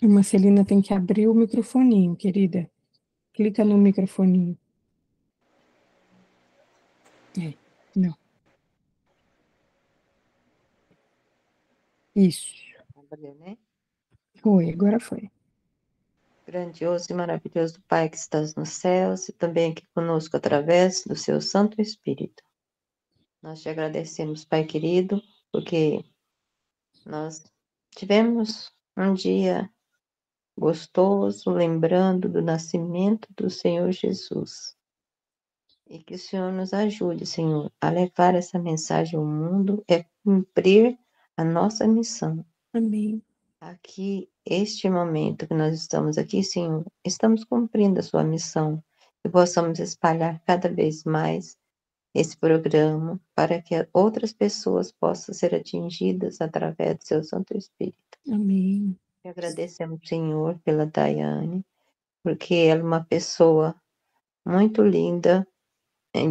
A Marcelina tem que abrir o microfoninho, querida. Clica no microfoninho. Não. Isso. Abriu, né? Foi, agora foi. Grandioso e maravilhoso Pai que estás nos céus e também aqui conosco através do seu Santo Espírito. Nós te agradecemos, Pai querido, porque nós tivemos um dia gostoso, lembrando do nascimento do Senhor Jesus. E que o Senhor nos ajude, Senhor, a levar essa mensagem ao mundo e cumprir a nossa missão. Amém. Aqui, este momento que nós estamos aqui, Senhor, estamos cumprindo a sua missão e possamos espalhar cada vez mais esse programa para que outras pessoas possam ser atingidas através do seu Santo Espírito. Amém. E agradecemos, Senhor, pela Daiane, porque ela é uma pessoa muito linda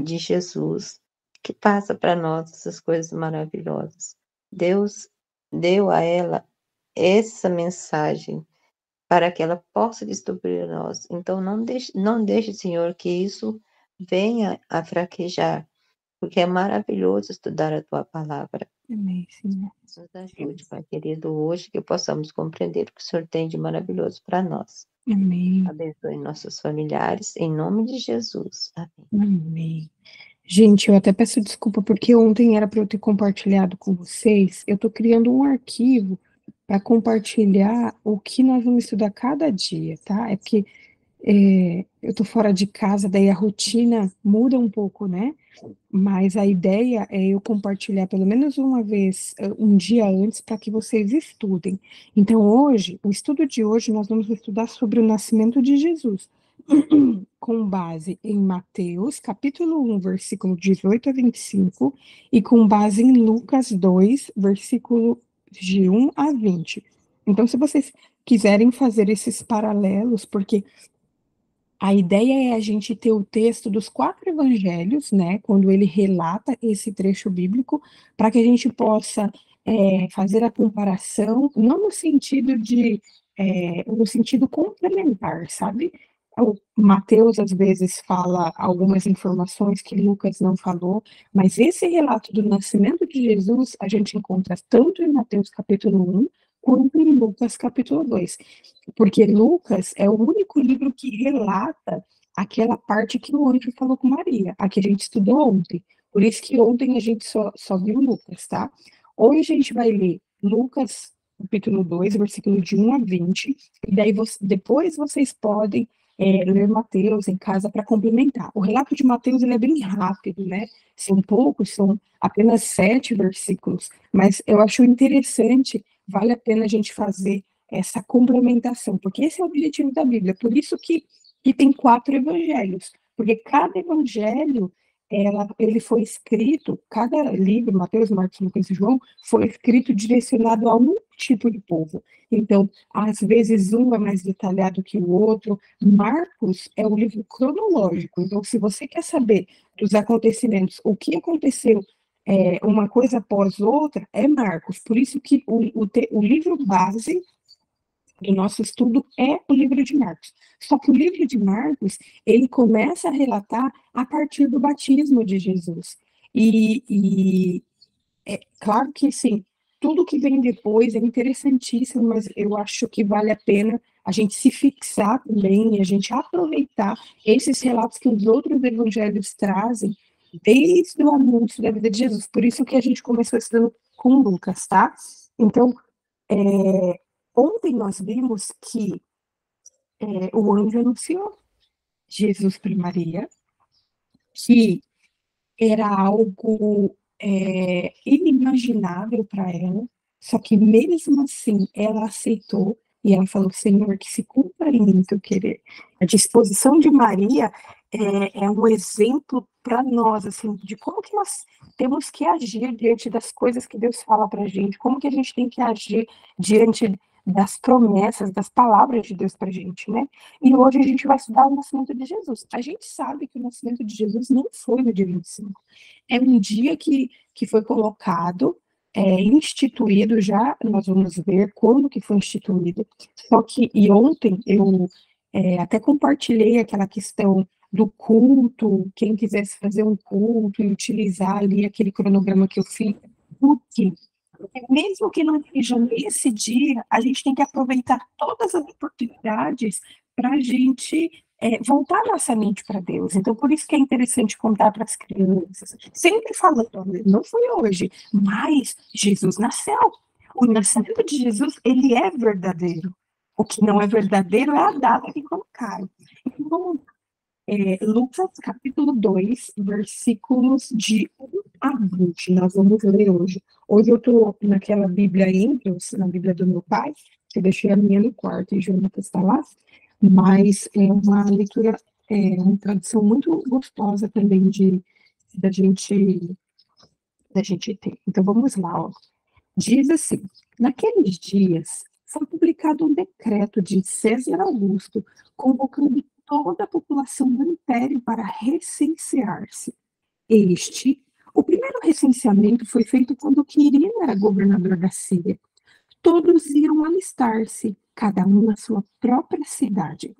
de Jesus, que passa para nós essas coisas maravilhosas. Deus deu a ela essa mensagem para que ela possa descobrir nós. Então, não deixe, Senhor, que isso venha a fraquejar, porque é maravilhoso estudar a Tua palavra. Amém, Senhor. Nos ajude, Pai querido, hoje que possamos compreender o que o Senhor tem de maravilhoso para nós. Amém. Abençoe nossos familiares, em nome de Jesus. Amém. Amém. Gente, eu até peço desculpa porque ontem era para eu ter compartilhado com vocês. Eu estou criando um arquivo para compartilhar o que nós vamos estudar cada dia, tá? É porque eu tô fora de casa, daí a rotina muda um pouco, né? Mas a ideia é eu compartilhar pelo menos uma vez, um dia antes, para que vocês estudem. Então, hoje, o estudo de hoje, nós vamos estudar sobre o nascimento de Jesus, com base em Mateus, capítulo 1, versículo 18 a 25, e com base em Lucas 2, versículo de 1 a 20. Então, se vocês quiserem fazer esses paralelos, porque a ideia é a gente ter o texto dos quatro evangelhos, né, quando ele relata esse trecho bíblico, para que a gente possa fazer a comparação, não no sentido no sentido complementar, sabe? O Mateus às vezes fala algumas informações que Lucas não falou, mas esse relato do nascimento de Jesus a gente encontra tanto em Mateus capítulo 1 quanto em Lucas capítulo 2. Porque Lucas é o único livro que relata aquela parte que o anjo falou com Maria, a que a gente estudou ontem. Por isso que ontem a gente só viu Lucas, tá? Hoje a gente vai ler Lucas, capítulo 2, versículo de 1 a 20, e daí depois vocês podem ler Mateus em casa para complementar. O relato de Mateus ele é bem rápido, né? São apenas 7 versículos, mas eu acho interessante, vale a pena a gente fazer essa complementação, porque esse é o objetivo da Bíblia. Por isso que tem quatro evangelhos, porque cada evangelho ele foi escrito, cada livro, Mateus, Marcos, Lucas e João, foi escrito direcionado a um tipo de povo. Então, às vezes um é mais detalhado que o outro. Marcos é o livro cronológico. Então, se você quer saber dos acontecimentos, o que aconteceu uma coisa após outra, é Marcos. Por isso que o livro base do nosso estudo é o livro de Marcos. Só que o livro de Marcos, ele começa a relatar a partir do batismo de Jesus. E é claro que, sim, tudo que vem depois é interessantíssimo, mas eu acho que vale a pena a gente se fixar também e a gente aproveitar esses relatos que os outros evangelhos trazem desde o anúncio da vida de Jesus. Por isso que a gente começou estudando com Lucas, tá? Então, ontem nós vimos que o anjo anunciou Jesus para Maria, que era algo inimaginável para ela, só que mesmo assim ela aceitou e ela falou: Senhor, que se cumpra em mim teu querer. A disposição de Maria é um exemplo para nós, assim, de como que nós temos que agir diante das coisas que Deus fala para a gente, como que a gente tem que agir diante das promessas, das palavras de Deus para a gente, né? E hoje a gente vai estudar o nascimento de Jesus. A gente sabe que o nascimento de Jesus não foi no dia 25. É um dia que foi colocado instituído já, nós vamos ver como que foi instituído, só que, e ontem eu até compartilhei aquela questão do culto, quem quisesse fazer um culto e utilizar ali aquele cronograma que eu fiz, porque mesmo que não seja nesse dia, a gente tem que aproveitar todas as oportunidades para a gente voltar nossa mente para Deus. Então, por isso que é interessante contar para as crianças, sempre falando, olha, não foi hoje, mas Jesus nasceu. O nascimento de Jesus, ele é verdadeiro. O que não é verdadeiro é a data que colocaram. Então, Lucas capítulo 2, versículos de 1 a 20, nós vamos ler hoje. Hoje eu estou naquela Bíblia Índios, na Bíblia do meu pai, que eu deixei a minha no quarto e Jonatas está lá, mas é uma leitura, uma tradução muito gostosa também da gente ter. Então vamos lá, ó. Diz assim: naqueles dias foi publicado um decreto de César Augusto convocando toda a população do império para recensear-se. O primeiro recenseamento foi feito quando Quirino era governador da Síria. Todos iam alistar-se, cada um na sua própria cidade.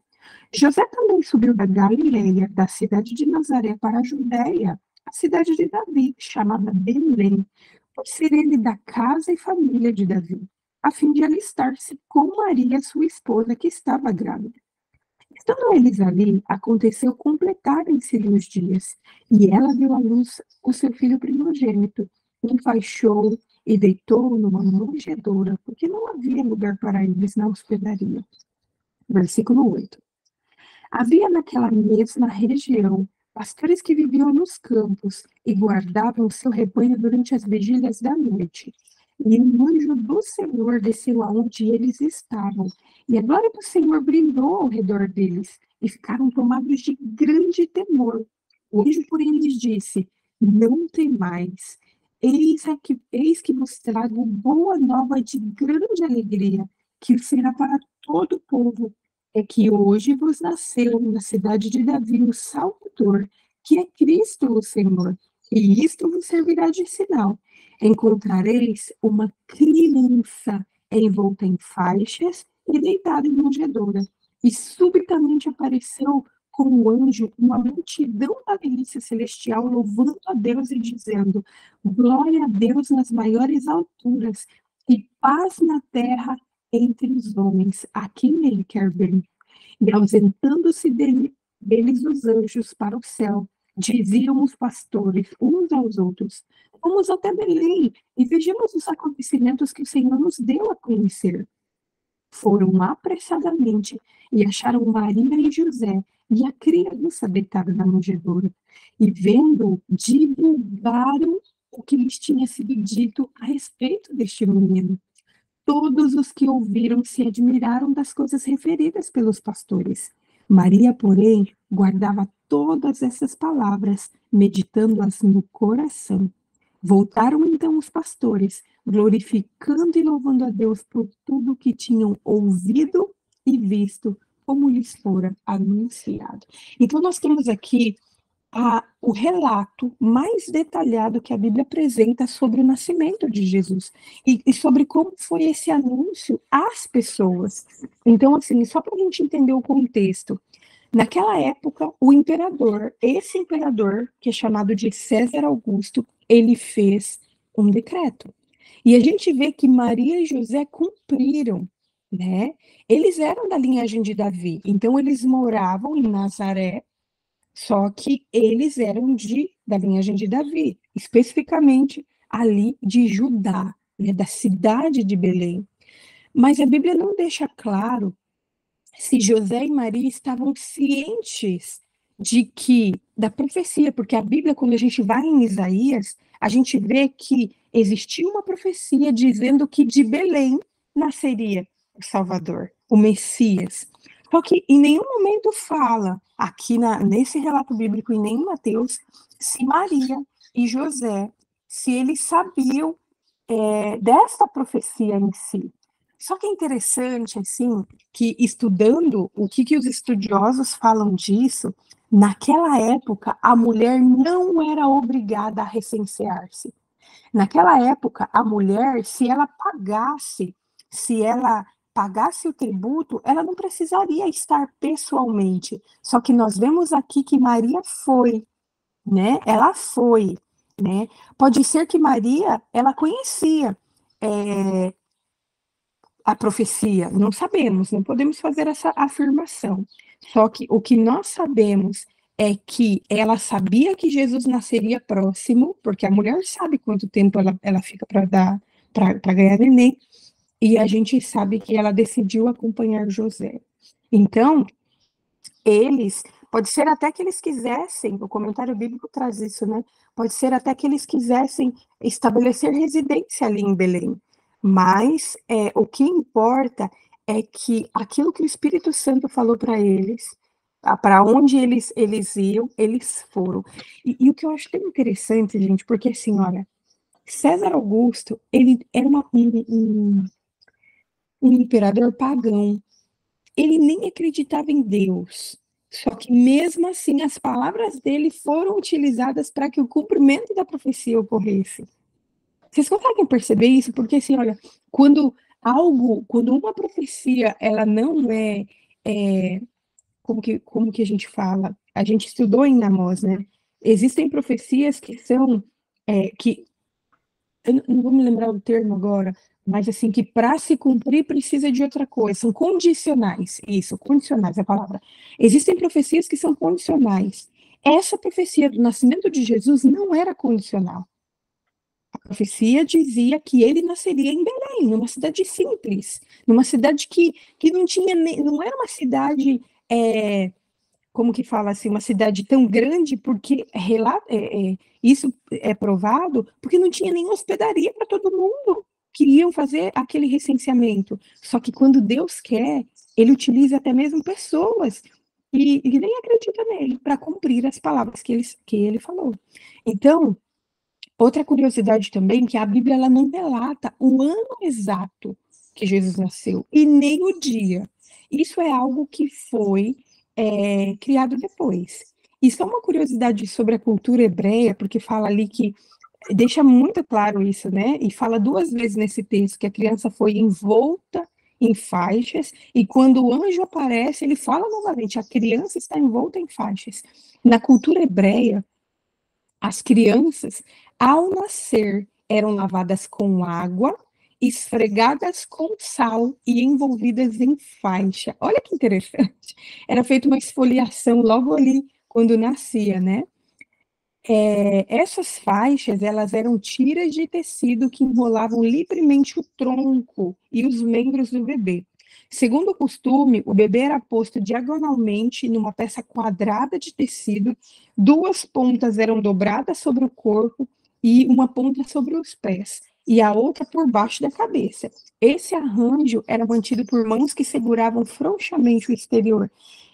José também subiu da Galileia, da cidade de Nazaré, para a Judéia, a cidade de Davi, chamada Belém, por ser ele da casa e família de Davi, a fim de alistar-se com Maria, sua esposa, que estava grávida. Estando eles ali, aconteceu completarem-se os dias, e ela deu à luz o seu filho primogênito, enfaixou e deitou numa manjedoura, porque não havia lugar para eles na hospedaria. Versículo 8. Havia naquela mesma região pastores que viviam nos campos e guardavam seu rebanho durante as vigílias da noite. E um anjo do Senhor desceu aonde eles estavam, e a glória do Senhor brilhou ao redor deles, e ficaram tomados de grande temor. O anjo, porém, lhes disse: não temais, eis que vos trago boa nova de grande alegria, que será para todo o povo. É que hoje vos nasceu na cidade de Davi o Salvador, que é Cristo o Senhor, e isto vos servirá de sinal. Encontrareis uma criança envolta em faixas e deitada em manjedoura. E subitamente apareceu com o anjo uma multidão da milícia celestial, louvando a Deus e dizendo: glória a Deus nas maiores alturas, e paz na terra entre os homens, a quem ele quer bem. E ausentando-se deles os anjos para o céu, diziam os pastores uns aos outros: vamos até Belém e vejamos os acontecimentos que o Senhor nos deu a conhecer. Foram apressadamente e acharam Maria e José e a criança deitada na manjedoura. E vendo, divulgaram o que lhes tinha sido dito a respeito deste menino. Todos os que ouviram se admiraram das coisas referidas pelos pastores. Maria, porém, guardava todas essas palavras, meditando-as no coração. Voltaram então os pastores, glorificando e louvando a Deus por tudo que tinham ouvido e visto, como lhes fora anunciado. Então, nós temos aqui o relato mais detalhado que a Bíblia apresenta sobre o nascimento de Jesus e sobre como foi esse anúncio às pessoas. Então, assim, só para a gente entender o contexto, naquela época, esse imperador, que é chamado de César Augusto, ele fez um decreto. E a gente vê que Maria e José cumpriram, né? Eles eram da linhagem de Davi, então eles moravam em Nazaré, só que eles eram da linhagem de Davi, especificamente ali de Judá, né, da cidade de Belém. Mas a Bíblia não deixa claro se José e Maria estavam cientes da profecia, porque a Bíblia, quando a gente vai em Isaías, a gente vê que existia uma profecia dizendo que de Belém nasceria o Salvador, o Messias. Só que em nenhum momento fala, aqui nesse relato bíblico, e nem em Mateus, se Maria e José, se eles sabiam dessa profecia em si. Só que é interessante, assim, que estudando o que os estudiosos falam disso, naquela época, a mulher não era obrigada a recensear-se. Naquela época, a mulher, se ela pagasse o tributo, ela não precisaria estar pessoalmente. Só que nós vemos aqui que Maria foi, né? Ela foi, né? Pode ser que Maria, ela conhecia a profecia, não sabemos, não podemos fazer essa afirmação. Só que o que nós sabemos é que ela sabia que Jesus nasceria próximo, porque a mulher sabe quanto tempo ela fica para ganhar neném, e a gente sabe que ela decidiu acompanhar José. Então, eles, pode ser até que eles quisessem, o comentário bíblico traz isso, né? Pode ser até que eles quisessem estabelecer residência ali em Belém, mas o que importa é que aquilo que o Espírito Santo falou para eles, para onde eles iam, eles foram. E o que eu acho tão interessante, gente, porque assim, olha, César Augusto, ele era um imperador pagão, ele nem acreditava em Deus. Só que mesmo assim, as palavras dele foram utilizadas para que o cumprimento da profecia ocorresse. Vocês conseguem perceber isso? Porque assim, olha, quando uma profecia, ela não como que a gente fala? A gente estudou em Amós, né? Existem profecias que são, que eu não vou me lembrar o termo agora, mas assim, que para se cumprir precisa de outra coisa, são condicionais, isso, condicionais é a palavra. Existem profecias que são condicionais. Essa profecia do nascimento de Jesus não era condicional. A profecia dizia que ele nasceria em Belém, numa cidade simples, numa cidade que não tinha, não era uma cidade como que fala assim, uma cidade tão grande, porque isso é provado, porque não tinha nem hospedaria para todo mundo. Queriam fazer aquele recenseamento. Só que quando Deus quer, ele utiliza até mesmo pessoas e nem acredita nele para cumprir as palavras que ele falou. Então, outra curiosidade também, que a Bíblia ela não relata o ano exato que Jesus nasceu e nem o dia. Isso é algo que foi criado depois. Isso é uma curiosidade sobre a cultura hebreia, porque fala ali que deixa muito claro isso, né? E fala duas vezes nesse texto que a criança foi envolta em faixas, e quando o anjo aparece, ele fala novamente: a criança está envolta em faixas. Na cultura hebreia, as crianças, ao nascer, eram lavadas com água, esfregadas com sal e envolvidas em faixa. Olha que interessante. Era feita uma esfoliação logo ali quando nascia, né? Essas faixas, elas eram tiras de tecido que enrolavam livremente o tronco e os membros do bebê. Segundo o costume, o bebê era posto diagonalmente numa peça quadrada de tecido, duas pontas eram dobradas sobre o corpo e uma ponta sobre os pés, e a outra por baixo da cabeça. Esse arranjo era mantido por mãos que seguravam frouxamente o exterior.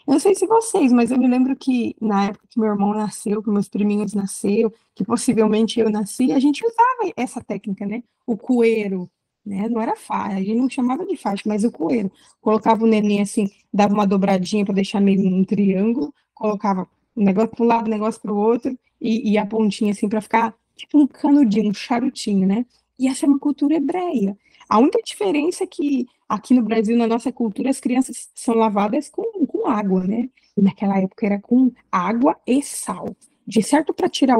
Eu não sei se vocês, mas eu me lembro que na época que meu irmão nasceu, que meus priminhos nasceram, que possivelmente eu nasci, a gente usava essa técnica, né? O coeiro, né? Não era faixa, a gente não chamava de faixa, mas o coeiro. Colocava o neném assim, dava uma dobradinha para deixar meio um triângulo, colocava um negócio para um lado, um negócio para o outro, e a pontinha assim para ficar tipo um canudinho, um charutinho, né? E essa é uma cultura hebreia. A única diferença é que aqui no Brasil, na nossa cultura, as crianças são lavadas com água, né? E naquela época era com água e sal. De certo para tirar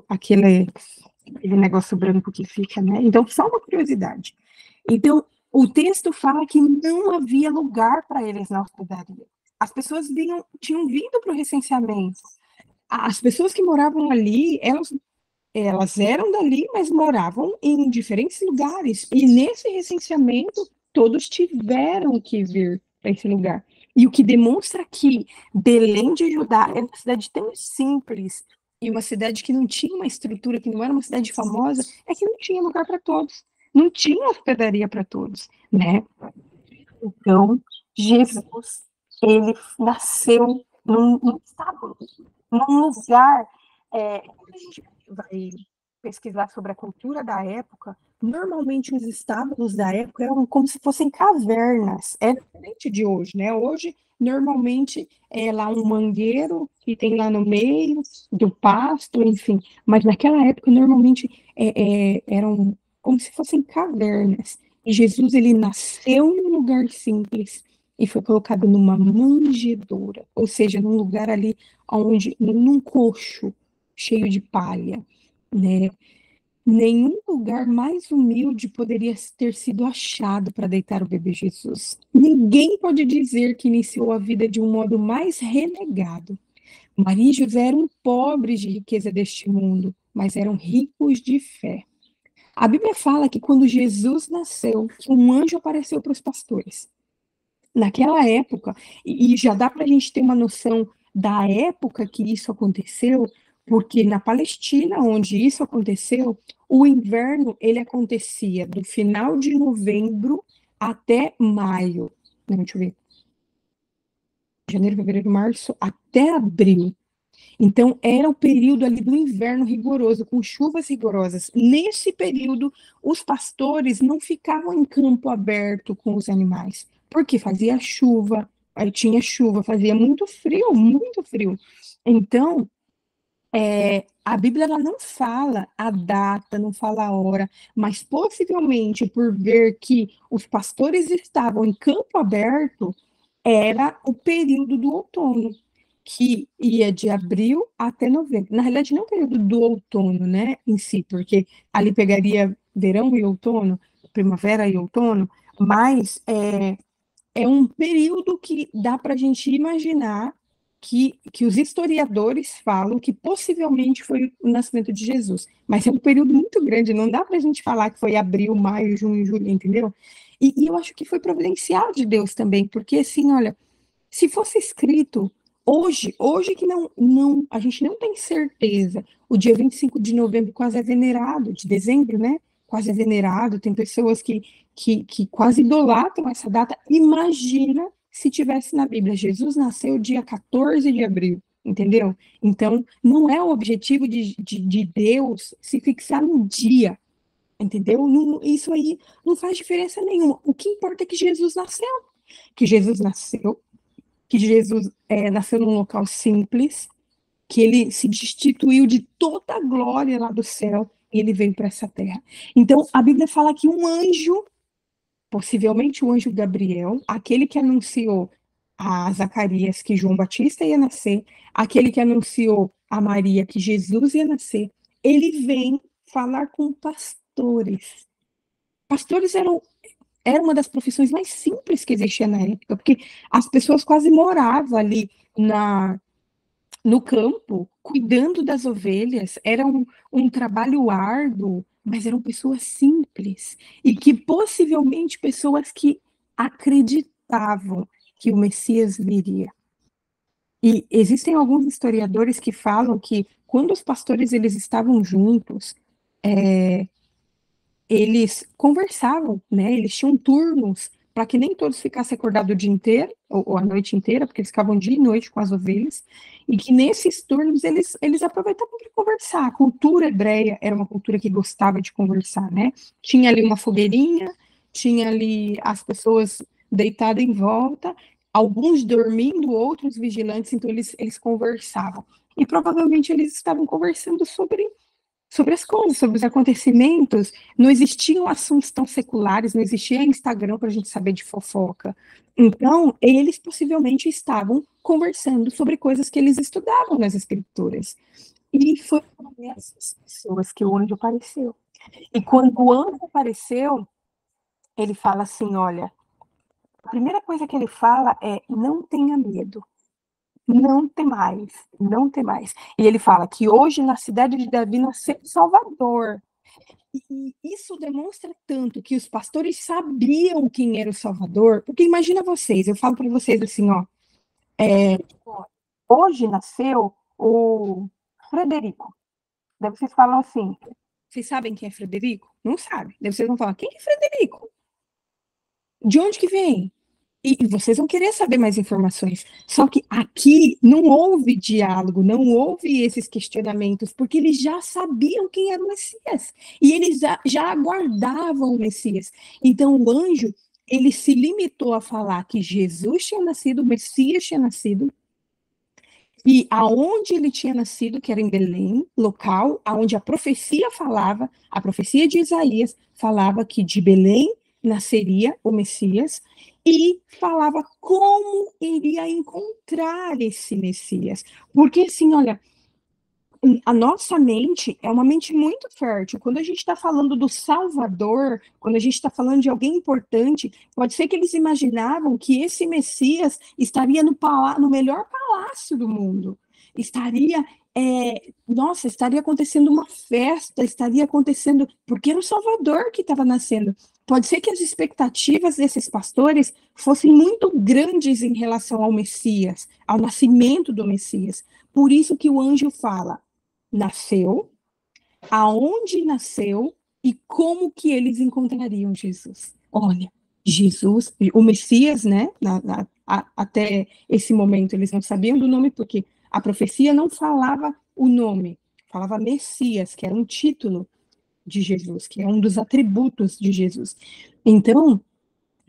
aquele negócio branco que fica, né? Então, só uma curiosidade. Então, o texto fala que não havia lugar para eles na hospedaria. As pessoas tinham vindo para o recenseamento. As pessoas que moravam ali, elas eram dali, mas moravam em diferentes lugares. E nesse recenseamento, todos tiveram que vir para esse lugar. E o que demonstra que Belém de Judá é uma cidade tão simples e uma cidade que não tinha uma estrutura, que não era uma cidade famosa, é que não tinha lugar para todos. Não tinha hospedaria para todos, né? Então, Jesus, ele nasceu num estábulo, num lugar. Quando a gente vai pesquisar sobre a cultura da época, normalmente os estábulos da época eram como se fossem cavernas. É diferente de hoje, né? Hoje, normalmente, é lá um mangueiro que tem lá no meio do pasto, enfim. Mas naquela época, normalmente, eram como se fossem cavernas. E Jesus, ele nasceu em um lugar simples e foi colocado numa manjedoura, ou seja, num lugar ali onde, num coxo cheio de palha, né? Nenhum lugar mais humilde poderia ter sido achado para deitar o bebê Jesus. Ninguém pode dizer que iniciou a vida de um modo mais renegado. Maria e José eram pobres de riqueza deste mundo, mas eram ricos de fé. A Bíblia fala que quando Jesus nasceu, que um anjo apareceu para os pastores. Naquela época, e já dá para a gente ter uma noção da época que isso aconteceu, porque na Palestina, onde isso aconteceu, o inverno ele acontecia do final de novembro até maio. Não, deixa eu ver. Janeiro, fevereiro, março, até abril. Então, era o período ali do inverno rigoroso, com chuvas rigorosas. Nesse período, os pastores não ficavam em campo aberto com os animais, porque fazia chuva, aí tinha chuva, fazia muito frio, muito frio. Então, a Bíblia ela não fala a data, não fala a hora, mas possivelmente por ver que os pastores estavam em campo aberto, era o período do outono, que ia de abril até novembro. Na realidade, não o período do outono, né, em si, porque ali pegaria verão e outono, primavera e outono, mas é um período que dá para a gente imaginar que os historiadores falam que possivelmente foi o nascimento de Jesus. Mas é um período muito grande, não dá para a gente falar que foi abril, maio, junho, julho, entendeu? E eu acho que foi providencial de Deus também, porque assim, olha, se fosse escrito hoje que a gente não tem certeza, o dia 25 de novembro quase é venerado, de dezembro, né? Quase é venerado, tem pessoas que quase idolatram essa data. Imagina se tivesse na Bíblia, Jesus nasceu dia 14 de abril, entendeu? Então, não é o objetivo de Deus se fixar no dia, entendeu? Isso aí não faz diferença nenhuma. O que importa é que Jesus nasceu, que Jesus nasceu num local simples, que ele se destituiu de toda a glória lá do céu e ele veio para essa terra. Então, a Bíblia fala que um anjo, possivelmente o anjo Gabriel, aquele que anunciou a Zacarias que João Batista ia nascer, aquele que anunciou a Maria que Jesus ia nascer, ele vem falar com pastores. Pastores era uma das profissões mais simples que existia na época, porque as pessoas quase moravam ali no campo, cuidando das ovelhas. Era um trabalho árduo, mas eram pessoas simples e que possivelmente pessoas que acreditavam que o Messias viria. E existem alguns historiadores que falam que quando os pastores eles estavam juntos, eles conversavam, né? Eles tinham turnos para que nem todos ficassem acordados o dia inteiro, ou a noite inteira, porque eles ficavam dia e noite com as ovelhas, e que nesses turnos eles aproveitavam para conversar. A cultura hebreia era uma cultura que gostava de conversar, né? Tinha ali uma fogueirinha, tinha ali as pessoas deitadas em volta, alguns dormindo, outros vigilantes, então eles conversavam. E provavelmente eles estavam conversando sobre as coisas, sobre os acontecimentos. Não existiam assuntos tão seculares, não existia Instagram para a gente saber de fofoca. Então, eles possivelmente estavam conversando sobre coisas que eles estudavam nas escrituras. E foi com essas pessoas que o anjo apareceu. E quando o anjo apareceu, ele fala assim: olha, a primeira coisa que ele fala é: não tenha medo. Não tem mais, não tem mais. E ele fala que hoje na cidade de Davi nasceu Salvador. E isso demonstra tanto que os pastores sabiam quem era o Salvador, porque imagina vocês, eu falo para vocês assim, ó, hoje nasceu o Frederico. Daí vocês falam assim, vocês sabem quem é Frederico? Não sabem. Daí vocês vão falar, quem é Frederico? De onde que vem? E vocês vão querer saber mais informações. Só que aqui não houve diálogo, não houve esses questionamentos, porque eles já sabiam quem era o Messias. E eles já aguardavam o Messias. Então o anjo, ele se limitou a falar que Jesus tinha nascido, o Messias tinha nascido, e aonde ele tinha nascido, que era em Belém, local aonde a profecia falava, a profecia de Isaías falava que de Belém nasceria o Messias, e falava como iria encontrar esse Messias. Porque assim, olha, a nossa mente é uma mente muito fértil. Quando a gente está falando do Salvador, quando a gente está falando de alguém importante, pode ser que eles imaginavam que esse Messias estaria no melhor palácio do mundo. Estaria, nossa, estaria acontecendo uma festa, estaria acontecendo, porque era o Salvador que estava nascendo. Pode ser que as expectativas desses pastores fossem muito grandes em relação ao Messias, ao nascimento do Messias. Por isso que o anjo fala: nasceu, aonde nasceu e como que eles encontrariam Jesus. Olha, Jesus, o Messias, né? Até esse momento eles não sabiam do nome porque a profecia não falava o nome, falava Messias, que era um título de Jesus, que é um dos atributos de Jesus. Então,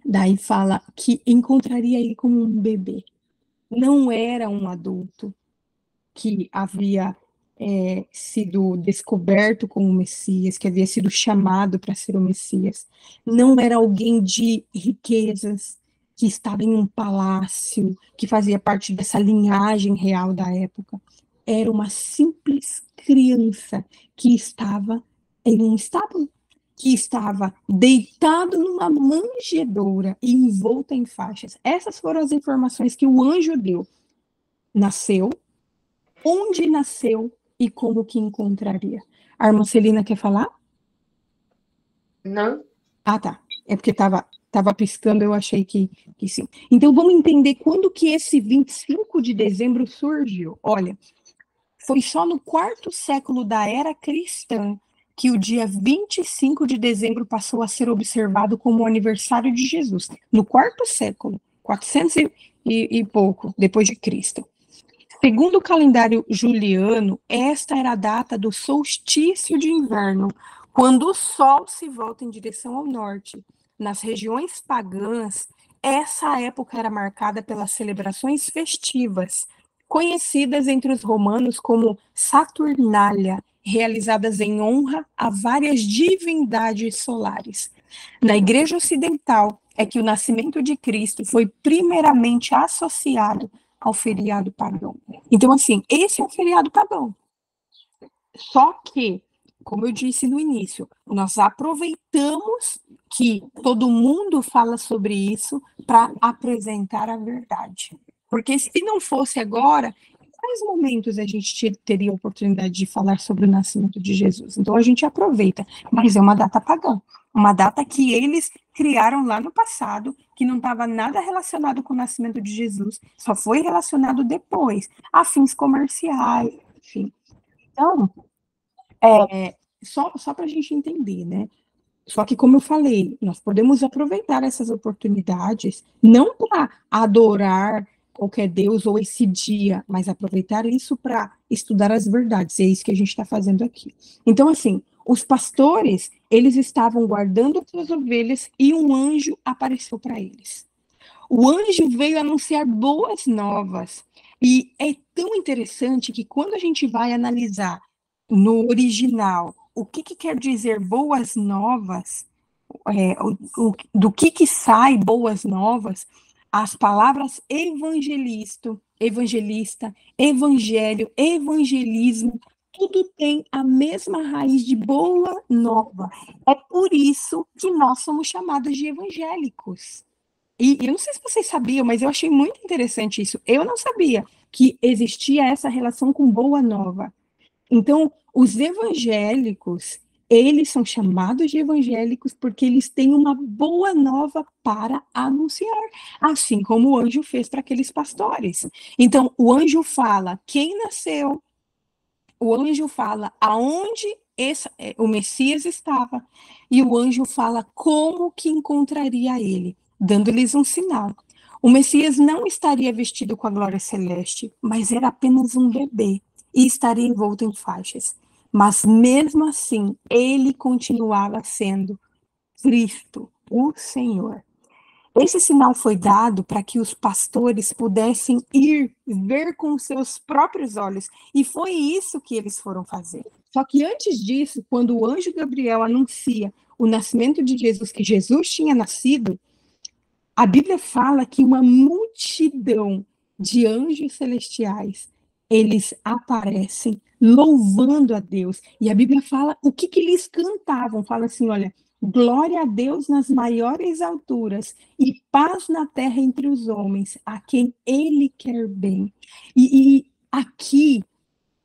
daí fala que encontraria ele como um bebê. Não era um adulto que havia sido descoberto como Messias, que havia sido chamado para ser o Messias. Não era alguém de riquezas, que estava em um palácio, que fazia parte dessa linhagem real da época. Era uma simples criança que estava em um estábulo, que estava deitado numa manjedoura e envolta em faixas. Essas foram as informações que o anjo deu. Nasceu, onde nasceu e como que encontraria. A irmã Celina quer falar? Não? Ah, tá. É porque tava piscando, eu achei que sim. Então vamos entender quando que esse 25 de dezembro surgiu. Olha, foi só no quarto século da era cristã que o dia 25 de dezembro passou a ser observado como o aniversário de Jesus. No quarto século, 400 e pouco depois de Cristo. Segundo o calendário juliano, esta era a data do solstício de inverno, quando o sol se volta em direção ao norte. Nas regiões pagãs, essa época era marcada pelas celebrações festivas, conhecidas entre os romanos como Saturnália, realizadas em honra a várias divindades solares. Na Igreja Ocidental, é que o nascimento de Cristo foi primeiramente associado ao feriado pagão. Então, assim, esse é o feriado pagão. Só que, como eu disse no início, nós aproveitamos que todo mundo fala sobre isso para apresentar a verdade. Porque se não fosse agora, em quais momentos a gente teria a oportunidade de falar sobre o nascimento de Jesus? Então a gente aproveita, mas é uma data pagã, uma data que eles criaram lá no passado, que não estava nada relacionado com o nascimento de Jesus, só foi relacionado depois, a fins comerciais, enfim. Então, só para a gente entender, né? Só que, como eu falei, nós podemos aproveitar essas oportunidades, não para adorar qualquer Deus ou esse dia, mas aproveitar isso para estudar as verdades. É isso que a gente está fazendo aqui. Então, assim, os pastores, eles estavam guardando as suas ovelhas e um anjo apareceu para eles. O anjo veio anunciar boas novas. E é tão interessante que quando a gente vai analisar no original o que quer dizer boas novas, do que sai boas novas, as palavras evangelista, evangelho, evangelismo, tudo tem a mesma raiz de boa nova. É por isso que nós somos chamados de evangélicos. E eu não sei se vocês sabiam, mas eu achei muito interessante isso. Eu não sabia que existia essa relação com boa nova. Então, os evangélicos, eles são chamados de evangélicos porque eles têm uma boa nova para anunciar, assim como o anjo fez para aqueles pastores. Então, o anjo fala quem nasceu, o anjo fala aonde o Messias estava, e o anjo fala como que encontraria ele, dando-lhes um sinal. O Messias não estaria vestido com a glória celeste, mas era apenas um bebê e estaria envolto em faixas. Mas mesmo assim, ele continuava sendo Cristo, o Senhor. Esse sinal foi dado para que os pastores pudessem ir ver com seus próprios olhos, e foi isso que eles foram fazer. Só que antes disso, quando o anjo Gabriel anuncia o nascimento de Jesus, que Jesus tinha nascido, a Bíblia fala que uma multidão de anjos celestiais, eles aparecem louvando a Deus. E a Bíblia fala o que eles cantavam. Fala assim, olha, glória a Deus nas maiores alturas e paz na terra entre os homens, a quem ele quer bem. E aqui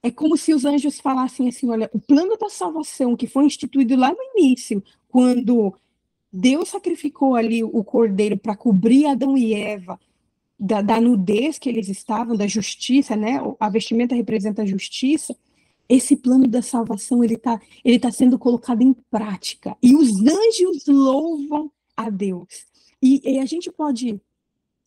é como se os anjos falassem assim, olha, o plano da salvação que foi instituído lá no início, quando Deus sacrificou ali o cordeiro para cobrir Adão e Eva da nudez que eles estavam, da justiça, né? A vestimenta representa a justiça. Esse plano da salvação ele tá sendo colocado em prática e os anjos louvam a Deus. E a gente pode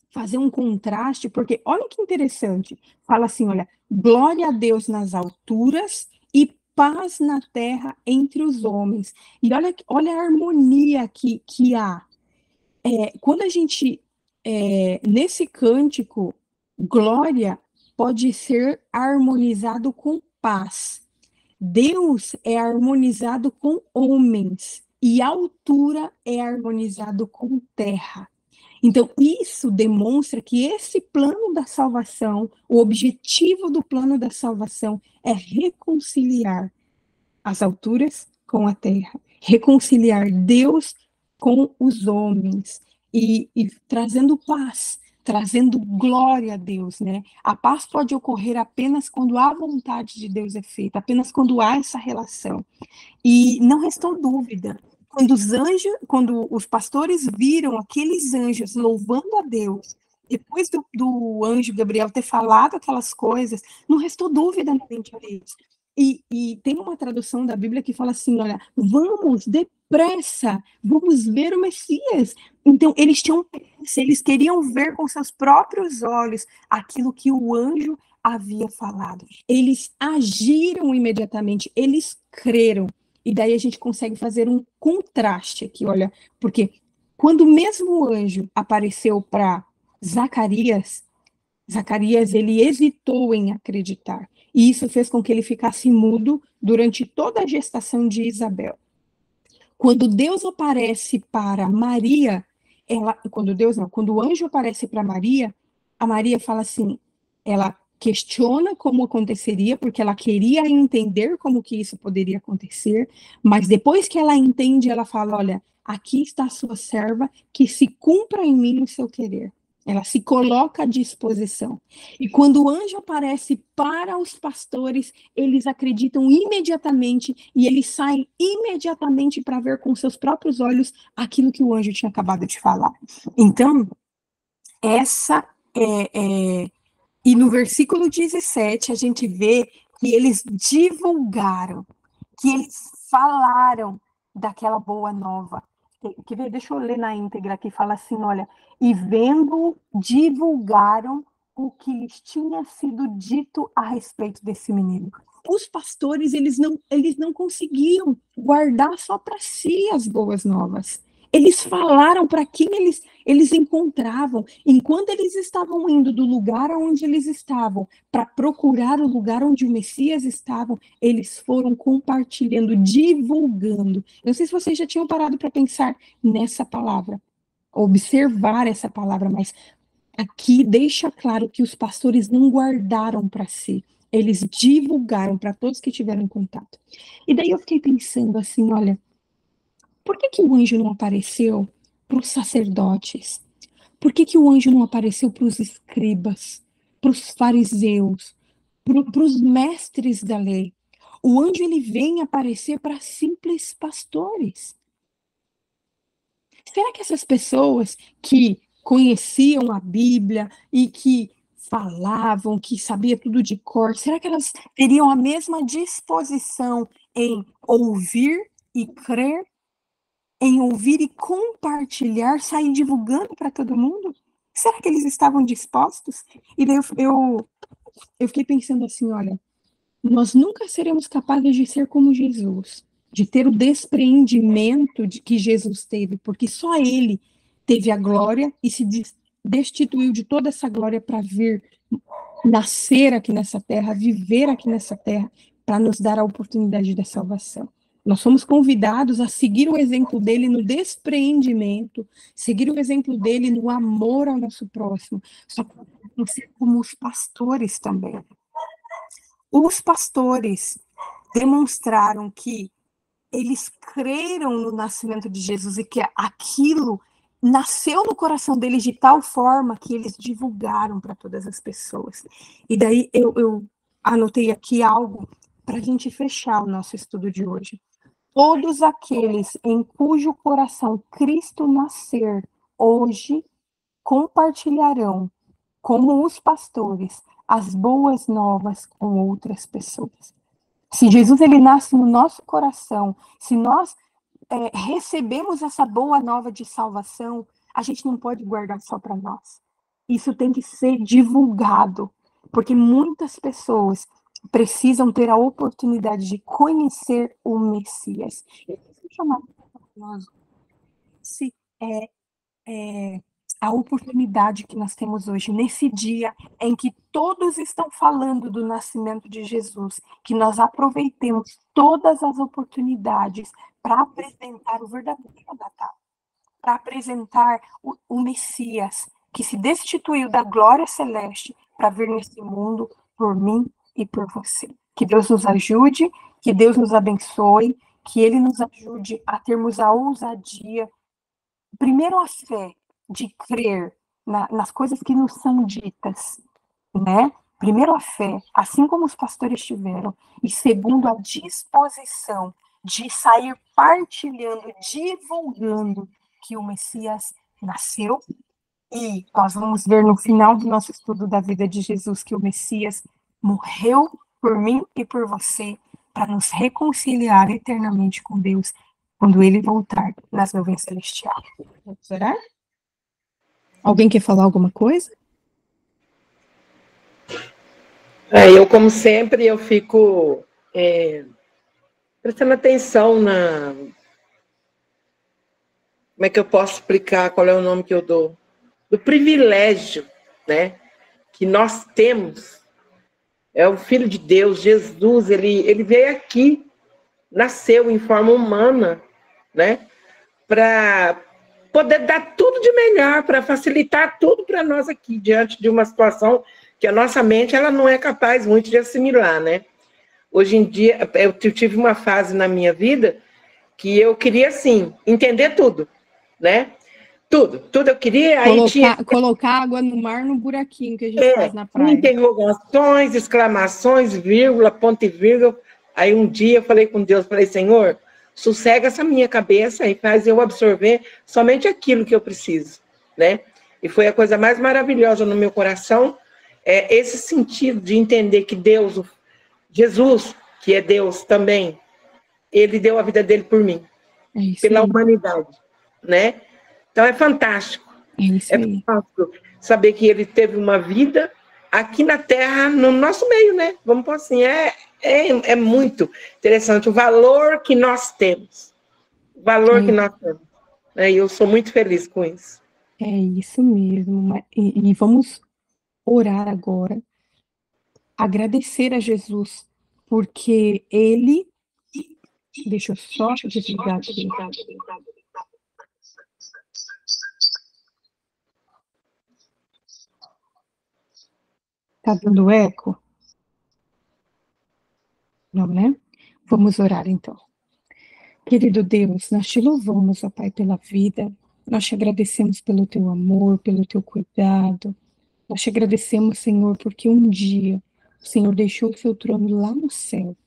fazer um contraste, porque olha que interessante. Fala assim, olha, glória a Deus nas alturas e paz na terra entre os homens. E olha a harmonia que há. Quando a gente, nesse cântico, glória pode ser harmonizado com paz. Deus é harmonizado com homens e altura é harmonizado com terra. Então, isso demonstra que esse plano da salvação, o objetivo do plano da salvação é reconciliar as alturas com a terra, reconciliar Deus com os homens e trazendo paz, trazendo glória a Deus, né? A paz pode ocorrer apenas quando a vontade de Deus é feita, apenas quando há essa relação. E não restou dúvida. Quando os pastores viram aqueles anjos louvando a Deus, depois do anjo Gabriel ter falado aquelas coisas, não restou dúvida na mente deles. E tem uma tradução da Bíblia que fala assim: olha, vamos depressa, vamos ver o Messias. Então, eles tinham pressa, eles queriam ver com seus próprios olhos aquilo que o anjo havia falado. Eles agiram imediatamente, eles creram. E daí a gente consegue fazer um contraste aqui, olha, porque quando o mesmo anjo apareceu para Zacarias, Zacarias ele hesitou em acreditar. E isso fez com que ele ficasse mudo durante toda a gestação de Isabel. Quando Deus aparece para Maria, quando o anjo aparece para Maria, a Maria fala assim, ela questiona como aconteceria, porque ela queria entender como que isso poderia acontecer, mas depois que ela entende, ela fala, olha, aqui está a sua serva, que se cumpra em mim o seu querer. Ela se coloca à disposição. E quando o anjo aparece para os pastores, eles acreditam imediatamente e eles saem imediatamente para ver com seus próprios olhos aquilo que o anjo tinha acabado de falar. Então, essa e no versículo 17, a gente vê que eles divulgaram, que eles falaram daquela boa nova. Quer ver? Deixa eu ler na íntegra aqui, fala assim, olha, e vendo, divulgaram o que lhes tinha sido dito a respeito desse menino. Os pastores, eles não conseguiam guardar só para si as boas novas. Eles falaram para quem eles encontravam. Enquanto eles estavam indo do lugar onde eles estavam para procurar o lugar onde o Messias estava, eles foram compartilhando, divulgando. Eu não sei se vocês já tinham parado para pensar nessa palavra, observar essa palavra, mas aqui deixa claro que os pastores não guardaram para si, eles divulgaram para todos que tiveram contato. E daí eu fiquei pensando assim, olha, por que o anjo não apareceu para os sacerdotes? Por que o anjo não apareceu para os escribas, para os fariseus, para os mestres da lei? O anjo ele vem aparecer para simples pastores. Será que essas pessoas que conheciam a Bíblia e que falavam, que sabia tudo de cor, será que elas teriam a mesma disposição em ouvir e crer, em ouvir e compartilhar, sair divulgando para todo mundo? Será que eles estavam dispostos? E daí eu fiquei pensando assim, olha, nós nunca seremos capazes de ser como Jesus, de ter o despreendimento de que Jesus teve, porque só ele teve a glória e se destituiu de toda essa glória para vir nascer aqui nessa terra, viver aqui nessa terra, para nos dar a oportunidade da salvação. Nós somos convidados a seguir o exemplo dele no despreendimento, seguir o exemplo dele no amor ao nosso próximo, só que ser como os pastores também. Os pastores demonstraram que eles creram no nascimento de Jesus e que aquilo nasceu no coração deles de tal forma que eles divulgaram para todas as pessoas. E daí eu anotei aqui algo para a gente fechar o nosso estudo de hoje. Todos aqueles em cujo coração Cristo nascer hoje compartilharão, como os pastores, as boas novas com outras pessoas. Se Jesus ele nasce no nosso coração, se nós recebemos essa boa nova de salvação, a gente não pode guardar só para nós. Isso tem que ser divulgado, porque muitas pessoas precisam ter a oportunidade de conhecer o Messias. Se a oportunidade que nós temos hoje, nesse dia em que todos estão falando do nascimento de Jesus, que nós aproveitemos todas as oportunidades para apresentar o verdadeiro Natal, para apresentar o Messias, que se destituiu da glória celeste para vir nesse mundo por mim e por você. Que Deus nos ajude, que Deus nos abençoe, que Ele nos ajude a termos a ousadia, primeiro a fé, de crer nas coisas que nos são ditas, né? Primeiro a fé, assim como os pastores tiveram, e segundo a disposição de sair partilhando, divulgando que o Messias nasceu, e nós vamos ver no final do nosso estudo da vida de Jesus que o Messias morreu por mim e por você para nos reconciliar eternamente com Deus quando ele voltar nas nuvens celestiais. Vamos orar? Alguém quer falar alguma coisa? Eu, como sempre, eu fico prestando atenção na... Como é que eu posso explicar qual é o nome que eu dou? Do privilégio, né, que nós temos. É o Filho de Deus, Jesus, ele veio aqui, nasceu em forma humana, né, para poder dar tudo de melhor, para facilitar tudo para nós aqui, diante de uma situação que a nossa mente ela não é capaz muito de assimilar, né? Hoje em dia, eu tive uma fase na minha vida que eu queria, assim, entender tudo, né? Tudo eu queria. Colocar água no mar no buraquinho que a gente faz na praia. Interrogações, exclamações, vírgula, ponto e vírgula. Aí um dia eu falei com Deus, falei, Senhor, sossega essa minha cabeça e faz eu absorver somente aquilo que eu preciso, né? E foi a coisa mais maravilhosa no meu coração, esse sentido de entender que Deus, Jesus, que é Deus também, ele deu a vida dele por mim, pela humanidade, né? Então é fantástico. É fantástico saber que ele teve uma vida aqui na Terra, no nosso meio, né? Vamos pôr assim, é muito interessante o valor que nós temos. O valor que nós temos. E eu sou muito feliz com isso. É isso mesmo. E vamos orar agora, agradecer a Jesus, porque ele... Deixa eu só desligar aqui. Tá dando eco? Não, né? Vamos orar, então. Querido Deus, nós te louvamos, ó Pai, pela vida. Nós te agradecemos pelo teu amor, pelo teu cuidado. Nós te agradecemos, Senhor, porque um dia o Senhor deixou o seu trono lá no céu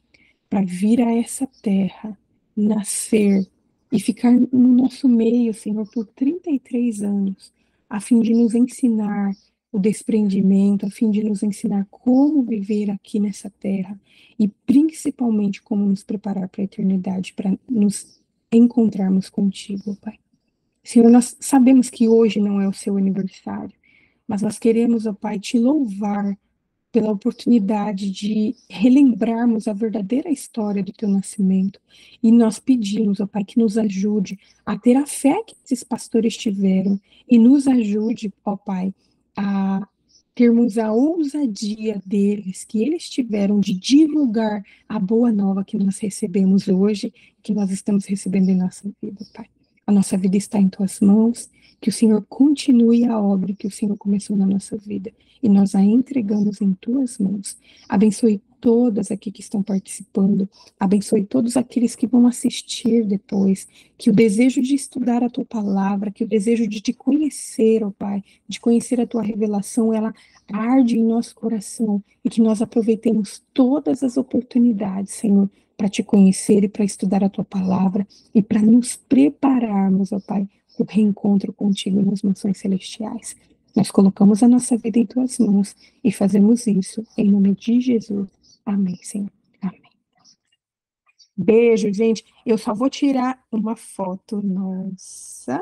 para vir a essa terra, nascer e ficar no nosso meio, Senhor, por 33 anos, a fim de nos ensinar o desprendimento, a fim de nos ensinar como viver aqui nessa terra e principalmente como nos preparar para a eternidade, para nos encontrarmos contigo, Pai. Senhor, nós sabemos que hoje não é o seu aniversário, mas nós queremos, ó Pai, te louvar pela oportunidade de relembrarmos a verdadeira história do teu nascimento. E nós pedimos, ó Pai, que nos ajude a ter a fé que esses pastores tiveram e nos ajude, ó Pai, a termos a ousadia deles, que eles tiveram de divulgar a boa nova que nós recebemos hoje, que nós estamos recebendo em nossa vida, Pai. A nossa vida está em tuas mãos, que o Senhor continue a obra que o Senhor começou na nossa vida, e nós a entregamos em tuas mãos. Abençoe todas aqui que estão participando, abençoe todos aqueles que vão assistir depois, que o desejo de estudar a tua palavra, que o desejo de te conhecer, ó Pai, de conhecer a tua revelação, ela arde em nosso coração, e que nós aproveitemos todas as oportunidades, Senhor, para te conhecer e para estudar a tua palavra, e para nos prepararmos, ó Pai, o reencontro contigo nas mansões celestiais. Nós colocamos a nossa vida em tuas mãos e fazemos isso em nome de Jesus. Amém, Senhor. Amém. Beijo, gente. Eu só vou tirar uma foto nossa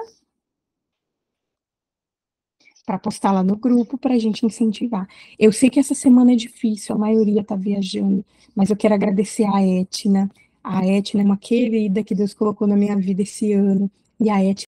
para postar lá no grupo para a gente incentivar. Eu sei que essa semana é difícil, a maioria está viajando, mas eu quero agradecer a Etna. A Etna é uma querida que Deus colocou na minha vida esse ano, e a Etna